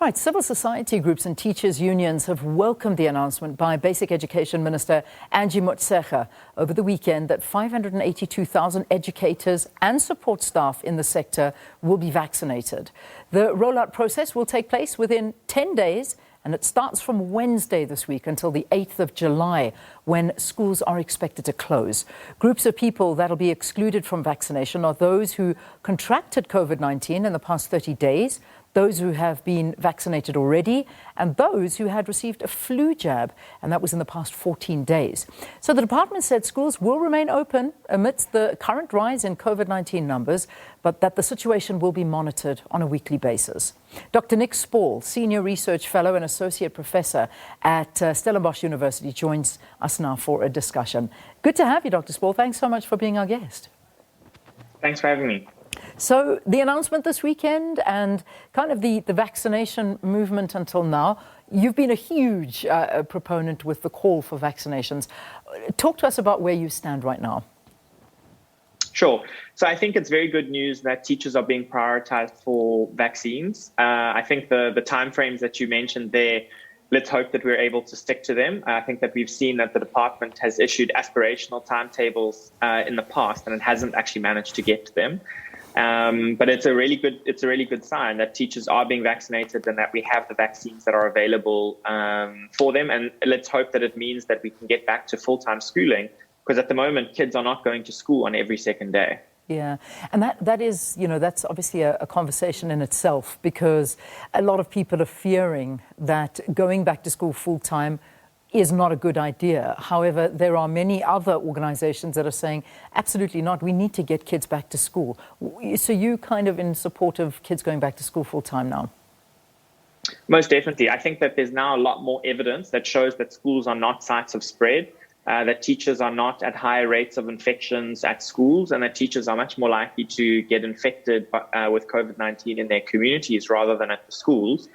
Right, civil society groups and teachers' unions have welcomed the announcement by Basic Education Minister Angie Motshekga over the weekend that 582,000 educators and support staff in the sector will be vaccinated. The rollout process will take place within 10 days, and it starts from Wednesday this week until the 8th of July, when schools are expected to close. Groups of people that will be excluded from vaccination are those who contracted COVID-19 in the past 30 days, those who have been vaccinated already, and those who had received a flu jab, and that was in the past 14 days. So the department said schools will remain open amidst the current rise in COVID-19 numbers, but that the situation will be monitored on a weekly basis. Dr. Nic Spaull, Senior Research Fellow and Associate Professor at Stellenbosch University, joins us now for a discussion. Good to have you, Dr. Spaull. Thanks so much for being our guest. Thanks for having me. So the announcement this weekend and kind of the vaccination movement until now, you've been a huge proponent with the call for vaccinations. Talk to us about where you stand right now. Sure. So I think it's very good news that teachers are being prioritized for vaccines. I think the timeframes that you mentioned there, let's hope that we're able to stick to them. I think that we've seen that the department has issued aspirational timetables in the past, and it hasn't actually managed to get to them. But it's a really good sign that teachers are being vaccinated and that we have the vaccines that are available for them. And let's hope that it means that we can get back to full-time schooling, because at the moment, kids are not going to school on every second day. Yeah, and that is, that's obviously a conversation in itself, because a lot of people are fearing that going back to school full-time is not a good idea. However, there are many other organizations that are saying, absolutely not, we need to get kids back to school. So you kind of in support of kids going back to school full-time now? Most definitely. I think that there's now a lot more evidence that shows that schools are not sites of spread, that teachers are not at higher rates of infections at schools, and that teachers are much more likely to get infected with COVID-19 in their communities rather than at the schools.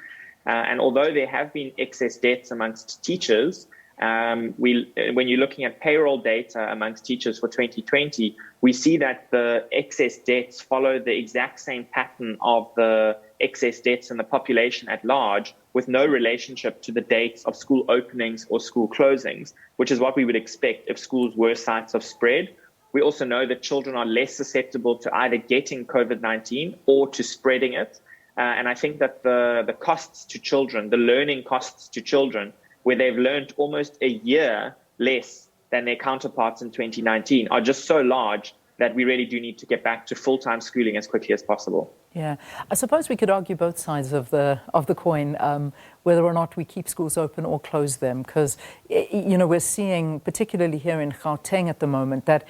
And although there have been excess deaths amongst teachers, when you're looking at payroll data amongst teachers for 2020, we see that the excess deaths follow the exact same pattern of the excess deaths in the population at large, with no relationship to the dates of school openings or school closings, which is what we would expect if schools were sites of spread. We also know that children are less susceptible to either getting COVID-19 or to spreading it. And I think that the costs to children, the learning costs to children, where they've learned almost a year less than their counterparts in 2019, are just so large that we really do need to get back to full-time schooling as quickly as possible. Yeah, I suppose we could argue both sides of the coin, whether or not we keep schools open or close them, because we're seeing, particularly here in Gauteng at the moment, that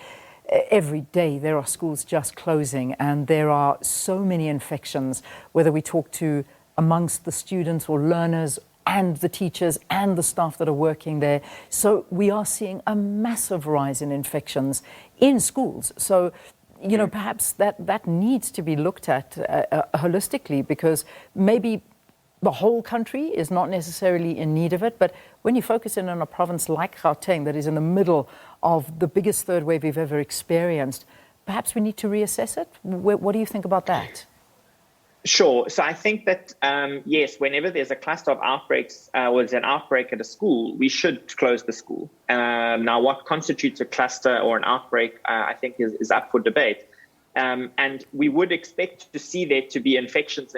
every day there are schools just closing, and there are so many infections, whether we talk to amongst the students or learners and the teachers and the staff that are working there. So we are seeing a massive rise in infections in schools. So, perhaps that needs to be looked at holistically, because maybe the whole country is not necessarily in need of it, but when you focus in on a province like Gauteng that is in the middle of the biggest third wave we've ever experienced, perhaps we need to reassess it. What do you think about that? Sure. So I think that, yes, whenever there's a cluster of outbreaks or there's an outbreak at a school, we should close the school. Now, what constitutes a cluster or an outbreak, I think, is up for debate. And we would expect to see there to be infections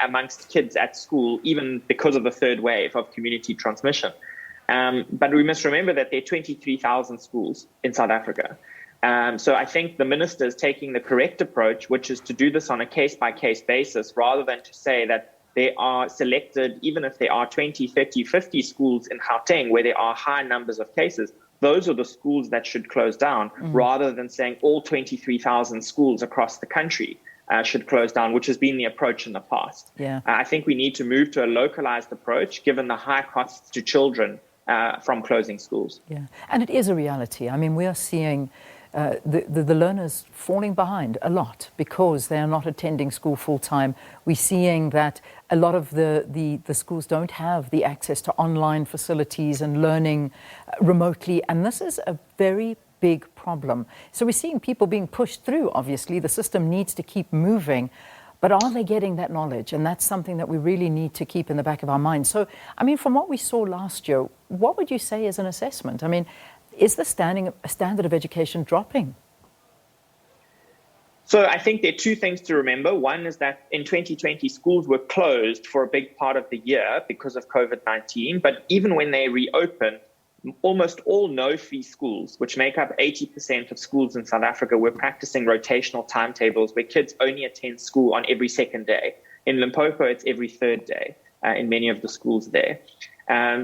amongst kids at school, even because of the third wave of community transmission. But we must remember that there are 23,000 schools in South Africa. So I think the minister is taking the correct approach, which is to do this on a case-by-case basis, rather than to say that they are selected, even if there are 20, 30, 50 schools in Gauteng where there are high numbers of cases. Those are the schools that should close down, rather than saying all 23,000 schools across the country should close down, which has been the approach in the past. Yeah. I think we need to move to a localized approach, given the high costs to children from closing schools. Yeah, and it is a reality. I mean, we are seeing the learners falling behind a lot because they are not attending school full-time. We're seeing that a lot of the schools don't have the access to online facilities and learning remotely, and this is a very big problem. So we're seeing people being pushed through. Obviously, the system needs to keep moving, But are they getting that knowledge? And that's something that we really need to keep in the back of our minds. So, I mean, from what we saw last year, what would you say is an assessment? I mean, is the standard of education dropping? So I think there are two things to remember. One is that in 2020, schools were closed for a big part of the year because of COVID-19. But even when they reopened, almost all no-fee schools, which make up 80% of schools in South Africa, were practicing rotational timetables where kids only attend school on every second day. In Limpopo, it's every third day in many of the schools there.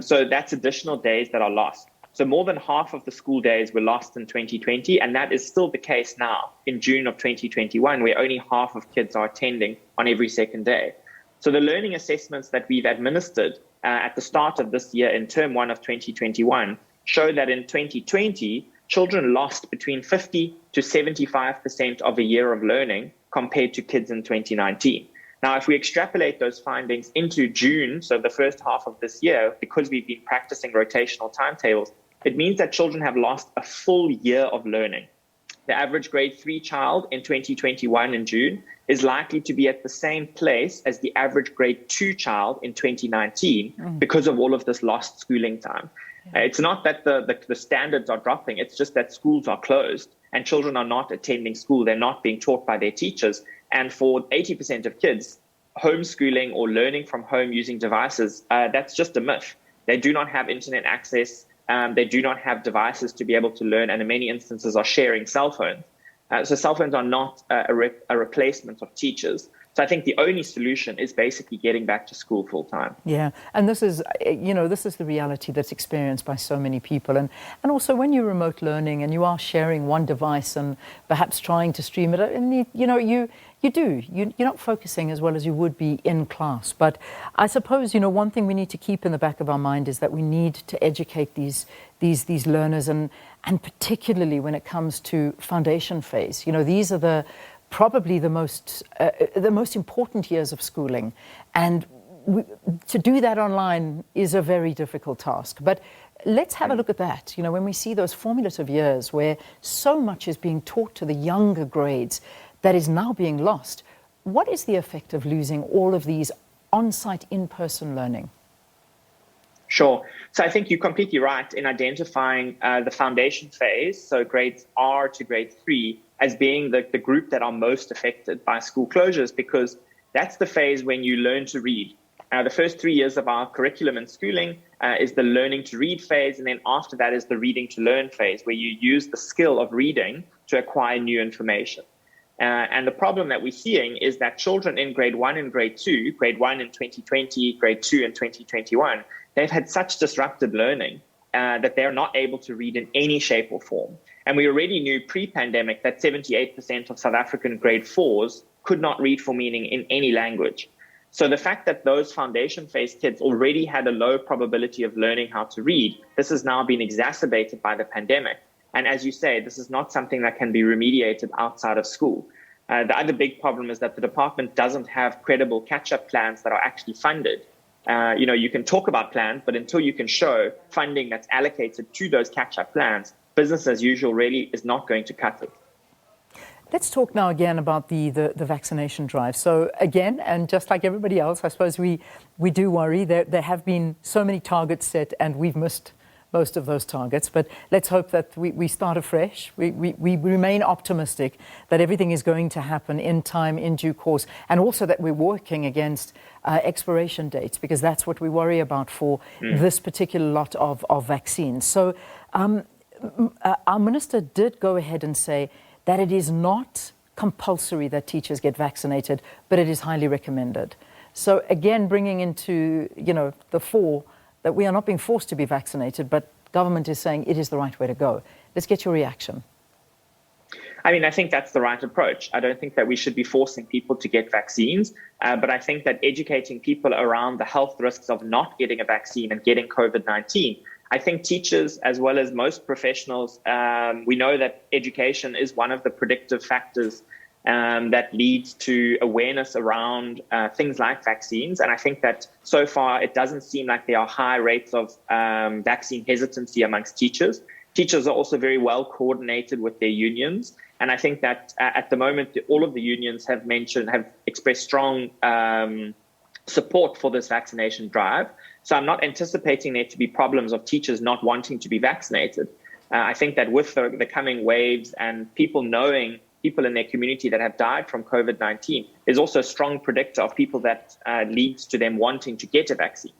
So that's additional days that are lost. So more than half of the school days were lost in 2020, and that is still the case now in June of 2021, where only half of kids are attending on every second day. So the learning assessments that we've administered at the start of this year in term 1 of 2021 show that in 2020, children lost between 50 to 75% of a year of learning compared to kids in 2019. Now, if we extrapolate those findings into June, so the first half of this year, because we've been practicing rotational timetables, it means that children have lost a full year of learning. The average grade 3 child in 2021 in June is likely to be at the same place as the average grade 2 child in 2019 because of all of this lost schooling time. It's not that the standards are dropping, it's just that schools are closed and children are not attending school. They're not being taught by their teachers. And for 80% of kids, homeschooling or learning from home using devices, that's just a myth. They do not have internet access. They do not have devices to be able to learn, and in many instances are sharing cell phones. So cell phones are not a replacement of teachers. So I think the only solution is basically getting back to school full time. Yeah, and this is, this is the reality that's experienced by so many people. And also when you're remote learning and you are sharing one device and perhaps trying to stream it, and you're not focusing as well as you would be in class. But I suppose, one thing we need to keep in the back of our mind is that we need to educate these learners, and particularly when it comes to foundation phase. These are probably the most important years of schooling, and to do that online is a very difficult task. But let's have a look at that. When we see those formative years where so much is being taught to the younger grades that is now being lost, what is the effect of losing all of these on-site, in-person learning? Sure. So I think you're completely right in identifying the foundation phase, so grades R to grade 3, as being the group that are most affected by school closures, because that's the phase when you learn to read. The first 3 years of our curriculum in schooling is the learning to read phase, and then after that is the reading to learn phase, where you use the skill of reading to acquire new information. And the problem that we're seeing is that children in grade 1 and grade 2, grade 1 in 2020, grade 2 in 2021, they've had such disrupted learning that they're not able to read in any shape or form. And we already knew pre-pandemic that 78% of South African grade 4s could not read for meaning in any language. So the fact that those foundation phase kids already had a low probability of learning how to read, this has now been exacerbated by the pandemic. And as you say, this is not something that can be remediated outside of school. The other big problem is that the department doesn't have credible catch-up plans that are actually funded. You can talk about plans, but until you can show funding that's allocated to those catch-up plans, business as usual really is not going to cut it. Let's talk now again about the vaccination drive. So again, and just like everybody else, I suppose we do worry. There have been so many targets set and we've missed most of those targets. But let's hope that we start afresh. We remain optimistic that everything is going to happen in time, in due course, and also that we're working against expiration dates, because that's what we worry about for this particular lot of vaccines. So our minister did go ahead and say that it is not compulsory that teachers get vaccinated, but it is highly recommended. So again, bringing into the fore that we are not being forced to be vaccinated, but government is saying it is the right way to go. Let's get your reaction. I mean, I think that's the right approach. I don't think that we should be forcing people to get vaccines, but I think that educating people around the health risks of not getting a vaccine and getting COVID-19, I think teachers, as well as most professionals, we know that education is one of the predictive factors that leads to awareness around things like vaccines. And I think that so far it doesn't seem like there are high rates of vaccine hesitancy amongst teachers. Teachers are also very well coordinated with their unions. And I think that at the moment, all of the unions have expressed strong support for this vaccination drive. So I'm not anticipating there to be problems of teachers not wanting to be vaccinated. I think that with the coming waves and people knowing people in their community that have died from COVID-19 is also a strong predictor of people that leads to them wanting to get a vaccine.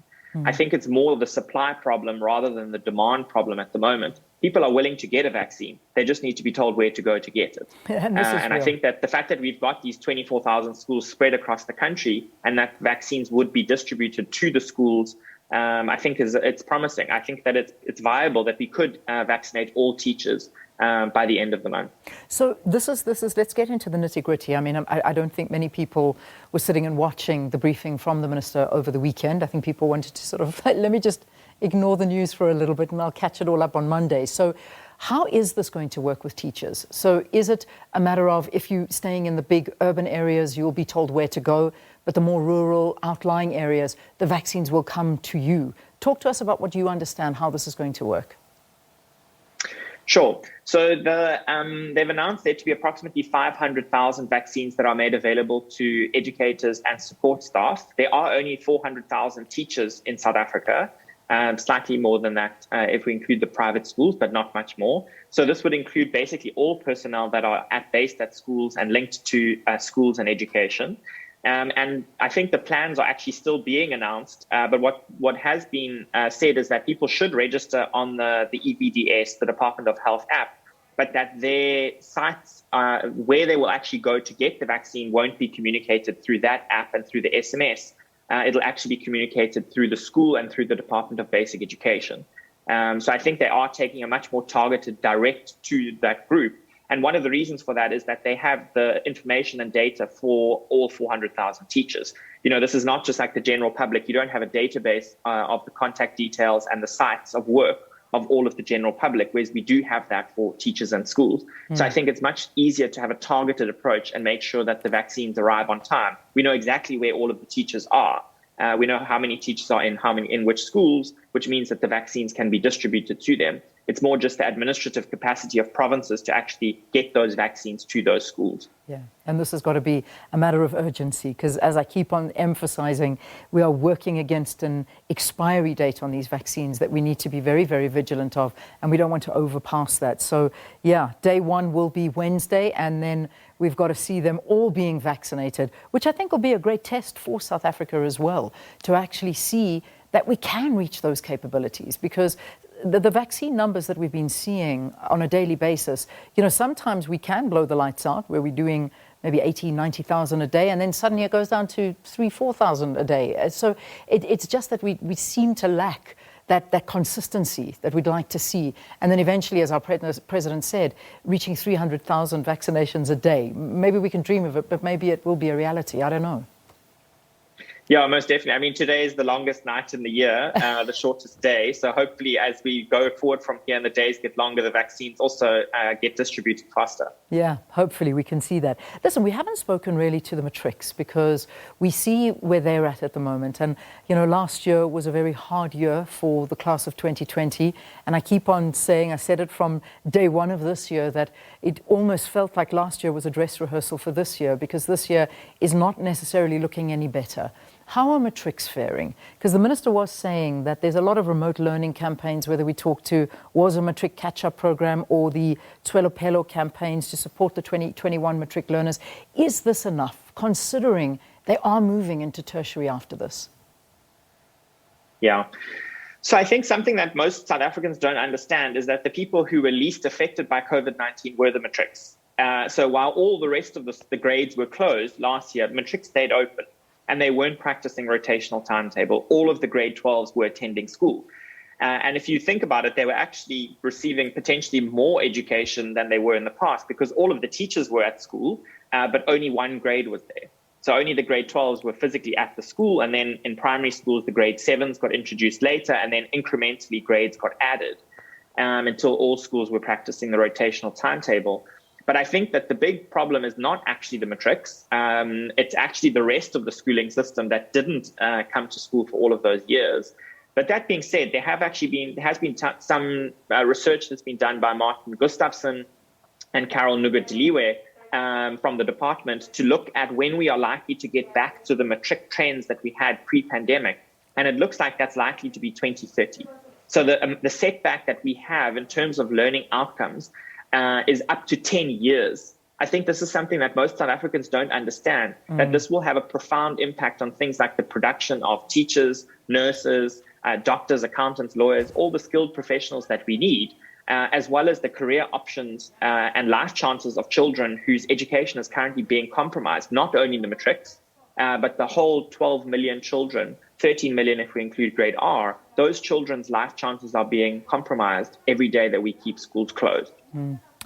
I think it's more the supply problem rather than the demand problem at the moment. People are willing to get a vaccine. They just need to be told where to go to get it. And I think that the fact that we've got these 24,000 schools spread across the country and that vaccines would be distributed to the schools, I think it's promising. I think that it's viable that we could vaccinate all teachers by the end of the month. So this is. Let's get into the nitty-gritty. I mean, I don't think many people were sitting and watching the briefing from the minister over the weekend. I think people wanted to sort of let me just ignore the news for a little bit, and I'll catch it all up on Monday. So, how is this going to work with teachers? So, is it a matter of if you're staying in the big urban areas, you'll be told where to go, but the more rural, outlying areas, the vaccines will come to you? Talk to us about what you understand how this is going to work. Sure. So they've announced there to be approximately 500,000 vaccines that are made available to educators and support staff. There are only 400,000 teachers in South Africa, slightly more than that if we include the private schools, but not much more. So this would include basically all personnel that are based at schools and linked to schools and education. And I think the plans are actually still being announced. But what has been said is that people should register on the EBDS, the Department of Health app, but that their sites where they will actually go to get the vaccine won't be communicated through that app and through the SMS. It'll actually be communicated through the school and through the Department of Basic Education. So I think they are taking a much more targeted direct to that group. And one of the reasons for that is that they have the information and data for all 400,000 teachers. You know, this is not just like the general public. You don't have a database of the contact details and the sites of work of all of the general public, whereas we do have that for teachers and schools. So I think it's much easier to have a targeted approach and make sure that the vaccines arrive on time. We know exactly where all of the teachers are. We know how many teachers are in which schools, which means that the vaccines can be distributed to them. It's more just the administrative capacity of provinces to actually get those vaccines to those schools. Yeah, and this has got to be a matter of urgency because, as I keep on emphasizing, we are working against an expiry date on these vaccines that we need to be very, very vigilant of, and we don't want to overpass that. So, yeah, day one will be Wednesday, and then we've got to see them all being vaccinated, which I think will be a great test for South Africa as well, to actually see that we can reach those capabilities because the vaccine numbers that we've been seeing on a daily basis, you know, sometimes we can blow the lights out where we're doing maybe 80, 90,000 a day, and then suddenly it goes down to 3,000, 4,000 a day. So it's just that we seem to lack that consistency that we'd like to see. And then eventually, as our president said, reaching 300,000 vaccinations a day. Maybe we can dream of it, but maybe it will be a reality. I don't know. Yeah, most definitely. I mean, today is the longest night in the year, the shortest day. So hopefully as we go forward from here and the days get longer, the vaccines also get distributed faster. Yeah, hopefully we can see that. Listen, we haven't spoken really to the matrics because we see where they're at the moment. And, you know, last year was a very hard year for the class of 2020. And I keep on saying, I said it from day one of this year, that it almost felt like last year was a dress rehearsal for this year because this year is not necessarily looking any better. How are matrics faring? Because the minister was saying that there's a lot of remote learning campaigns, whether we talk to was a matric catch-up program or the Twelo Phelo campaigns to support the 2021 matric learners. Is this enough, considering they are moving into tertiary after this? Yeah. So I think something that most South Africans don't understand is that the people who were least affected by COVID-19 were the matrics. So while all the rest of the grades were closed last year, matric stayed open. And they weren't practicing rotational timetable. All of the grade 12s were attending school. And if you think about it, they were actually receiving potentially more education than they were in the past because all of the teachers were at school, but only one grade was there. So only the grade 12s were physically at the school. And then in primary schools, the grade 7s got introduced later, and then incrementally grades got added until all schools were practicing the rotational timetable. But I think that the big problem is not actually the matrics. It's actually the rest of the schooling system that didn't come to school for all of those years. But that being said, there has been some research that's been done by Martin Gustafsson and Carol Nuga-Diliwe from the department to look at when we are likely to get back to the matric trends that we had pre-pandemic. And it looks like that's likely to be 2030. So the setback that we have in terms of learning outcomes is up to 10 years. I think this is something that most South Africans don't understand, that this will have a profound impact on things like the production of teachers, nurses, doctors, accountants, lawyers, all the skilled professionals that we need, as well as the career options and life chances of children whose education is currently being compromised, not only the matrics, but the whole 12 million children, 13 million if we include grade R, those children's life chances are being compromised every day that we keep schools closed.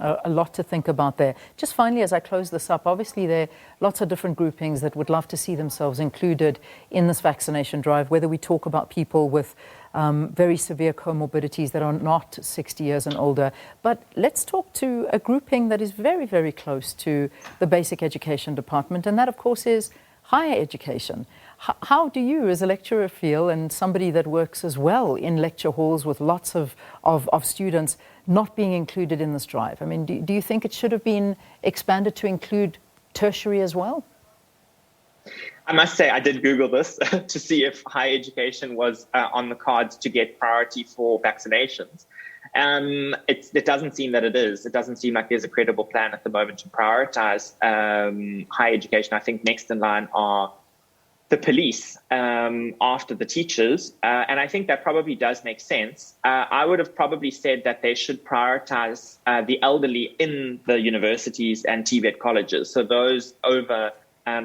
A lot to think about there. Just finally, as I close this up, obviously there are lots of different groupings that would love to see themselves included in this vaccination drive, whether we talk about people with very severe comorbidities that are not 60 years and older. But let's talk to a grouping that is very, very close to the basic education department, and that, of course, is higher education. How do you, as a lecturer, feel, and somebody that works as well in lecture halls with lots of students, not being included in this drive? I mean, do you think it should have been expanded to include tertiary as well? I must say, I did Google this to see if higher education was on the cards to get priority for vaccinations. It doesn't seem that it is. It doesn't seem like there's a credible plan at the moment to prioritize higher education. I think next in line are the police after the teachers. And I think that probably does make sense. I would have probably said that they should prioritize the elderly in the universities and TVET colleges. So those over,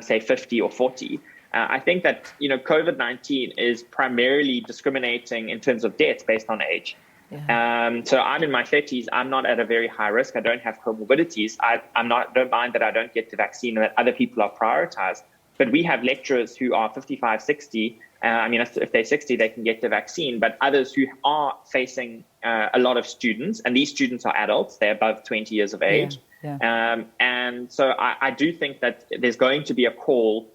say, 50 or 40. I think that, COVID-19 is primarily discriminating in terms of deaths based on age. Yeah. So I'm in my 30s. I'm not at a very high risk. I don't have comorbidities. Don't mind that I don't get the vaccine and that other people are prioritized. But we have lecturers who are 55, 60. If they're 60, they can get the vaccine. But others who are facing a lot of students, and these students are adults, they're above 20 years of age. Yeah. And so I do think that there's going to be a call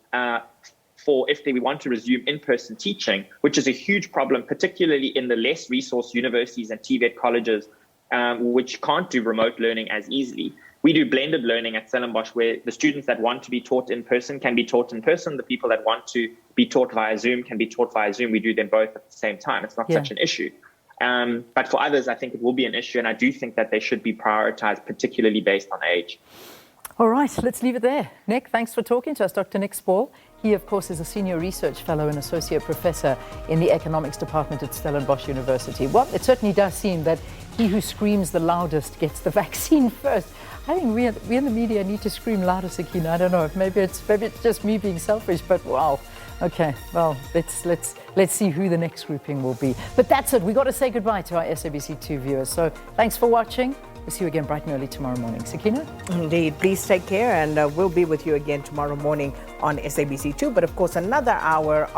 for if we want to resume in-person teaching, which is a huge problem, particularly in the less resourced universities and TVET colleges, which can't do remote learning as easily. We do blended learning at Stellenbosch, where the students that want to be taught in person can be taught in person. The people that want to be taught via Zoom can be taught via Zoom. We do them both at the same time. It's not such an issue. But for others, I think it will be an issue. And I do think that they should be prioritized, particularly based on age. All right, let's leave it there. Nic, thanks for talking to us. Dr. Nic Spaull. He, of course, is a senior research fellow and associate professor in the economics department at Stellenbosch University. Well, it certainly does seem that he who screams the loudest gets the vaccine first. I think we in the media need to scream louder, Sakina. I don't know. Maybe it's just me being selfish, but wow. Okay, well, let's see who the next grouping will be. But that's it. We got to say goodbye to our SABC2 viewers. So thanks for watching. We'll see you again bright and early tomorrow morning. Sakina? Indeed. Please take care, and we'll be with you again tomorrow morning on SABC2. But of course, another hour